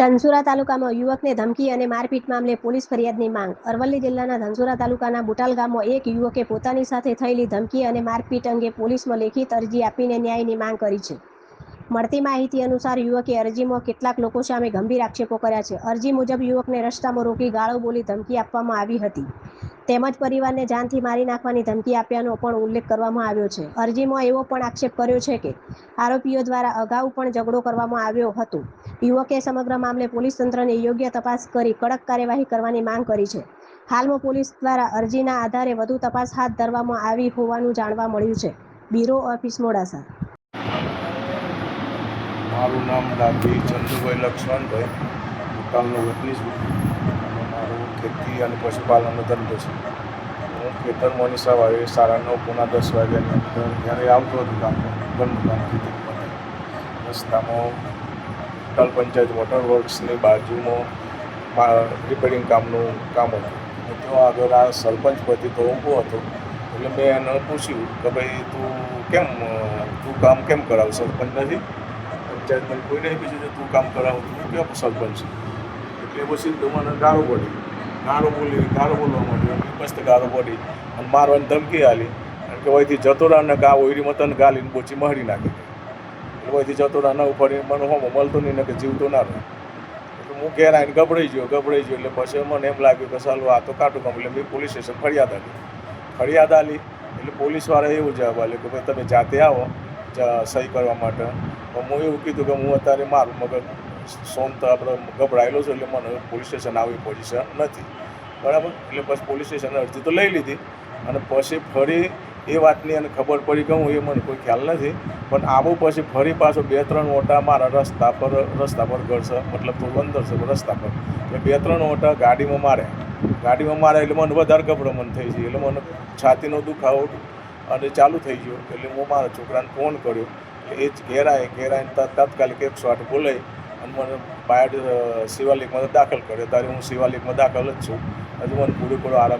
ધનસુરા તાલુકામાં યુવકને ધમકી અને મારપીટ મામલે પોલીસ ફરિયાદની માંગ. અરવલ્લી જિલ્લાના ધનસુરા તાલુકાના બુટાલ ગામમાં એક યુવકે પોતાની સાથે થયેલી ધમકી અને મારપીટ અંગે પોલીસમાં લેખિત અરજી આપીને ન્યાયની માંગ કરી છે. મળતી માહિતી અનુસાર યુવકે અરજીમાં કેટલાક લોકો સામે ગંભીર આક્ષેપો કર્યા છે. અરજી મુજબ યુવકને રસ્તામાં રોકી ગાળો બોલી ધમકી આપવામાં આવી હતી, તેમજ પરિવારને જાનથી મારી નાખવાની ધમકી આપ્યાનો પણ ઉલ્લેખ કરવામાં આવ્યો છે. અરજીમાં એવો પણ આક્ષેપ કર્યો છે કે આરોપીઓ દ્વારા અગાઉ પણ ઝઘડો કરવામાં આવ્યો હતો. યુવકે સમગ્ર મામલે પોલીસ તંત્રને યોગ્ય તપાસ કરી કડક કાર્યવાહી કરવાની માંગ કરી છે. હાલમાં પોલીસ દ્વારા અરજીના આધારે વધુ તપાસ હાથ ધરવામાં આવી હોવાનું જાણવા મળ્યું છે. Bureau office Modasa. મારું નામ ડાભી ચંદુભાઈ લક્ષ્મણભાઈ, બુટાલનો વતની છું અને મારો ખેતી અને પશુપાલનનો ધંધો છે. હું ખેતરમાંની સવારે 9:30-10 વાગ્યાની અંદર જ્યારે આવતો હતો ગામમાં ઘરનું કામ ખેતી રસ્તામાં બુટાલ પંચાયત વોટર વર્ક્સની બાજુમાં રિપેરિંગ કામનું કામ હતું. ત્યાં આગળ આ સરપંચ પતિ તો ઊભો હતો, એટલે મેં એને પૂછ્યું કે ભાઈ તું કામ કેમ કરાવ? સરપંચ નથી, પંચાયતમાં કોઈ નહીં પૂછ્યું કે તું કામ કરાવું, તું કેમ સરપંચ છે? એટલે પછી તો મને ગાળો બોલવા માંડ્યો. મસ્ત ગાળો પડી અને મારવાની ધમકી આલી, કારણ કે વહીથી જતો રહે ને ગા ઓયરી મતન ગાલીને બોચી મારી નાખે. એટલે વહીથી જતો રહે ન ઉપાડી મને હોમો મળતો નહીં ને કે જીવતો ના રહે. એટલે હું ઘેર આવીને ગભરાઈ ગયો. એટલે પછી મને એમ લાગ્યું કે ચાલો આ તો કાઢું કામ. એટલે મેં પોલીસ સ્ટેશન ફરિયાદ આલી. એટલે પોલીસવાળાએ એવું જવાબ આપ્યો કે ભાઈ તમે જાતે આવો સહી કરવા માટે. હું એવું કીધું કે હું અત્યારે મારું મગજ શાંત આપણે ગભરાયેલો છું, એટલે મને પોલીસ સ્ટેશન આવી પોઝિશન નથી, બરાબર. એટલે પછી પોલીસ સ્ટેશને અરજી તો લઈ લીધી અને પછી ફરી એ વાતની અને ખબર પડી કે હું એ મને કોઈ ખ્યાલ નથી, પણ આવું પછી ફરી પાછો 2-3 ઓટા મારા રસ્તા પર ઘર છે, મતલબ થોડું અંદર છે રસ્તા પર, એટલે 2-3 ઓટા ગાડીમાં મારે એટલે મને વધારે ગભરામણ થઈ ગઈ. એટલે મને છાતીનો દુખાવો અને ચાલુ થઈ ગયો. એટલે હું મારા છોકરાને ફોન કર્યો. એ જ ઘેર આવીને તાત્કાલિક 108 બોલાવી અને મને બાયડ શિવાલિકમાં દાખલ કર્યો. ત્યારે હું શિવાલિકમાં દાખલ જ છું. હજુ મને પૂરેપૂરો આરામ